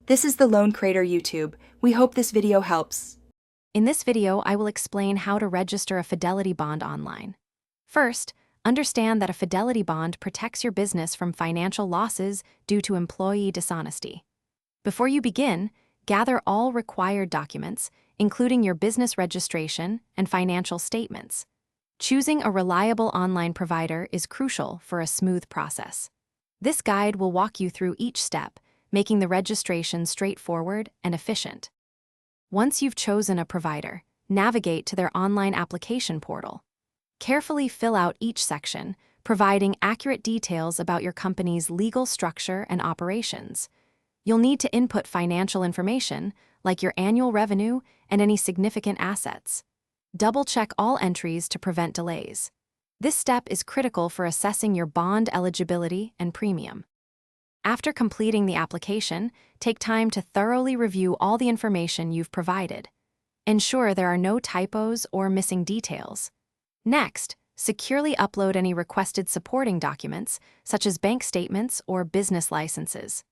This is the Loan Creator YouTube. We hope this video helps. In this video, I will explain how to register a Fidelity bond online. First, understand that a Fidelity bond protects your business from financial losses due to employee dishonesty. Before you begin, gather all required documents, including your business registration and financial statements. Choosing a reliable online provider is crucial for a smooth process. This guide will walk you through each step, making the registration straightforward and efficient. Once you've chosen a provider, navigate to their online application portal. Carefully fill out each section, providing accurate details about your company's legal structure and operations. You'll need to input financial information, like your annual revenue and any significant assets. Double-check all entries to prevent delays. This step is critical for assessing your bond eligibility and premium. After completing the application, take time to thoroughly review all the information you've provided. Ensure there are no typos or missing details. Next, securely upload any requested supporting documents, such as bank statements or business licenses.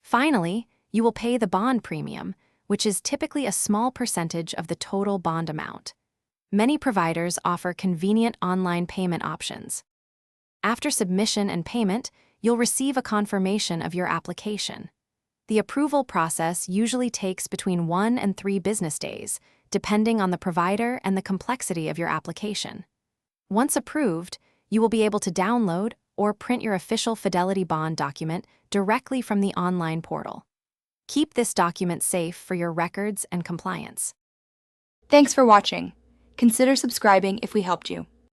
Finally, you will pay the bond premium, which is typically a small percentage of the total bond amount. Many providers offer convenient online payment options. After submission and payment, you'll receive a confirmation of your application. The approval process usually takes between 1 and 3 business days, depending on the provider and the complexity of your application. Once approved, you will be able to download or print your official Fidelity bond document directly from the online portal. Keep this document safe for your records and compliance. Thanks for watching. Consider subscribing if we helped you.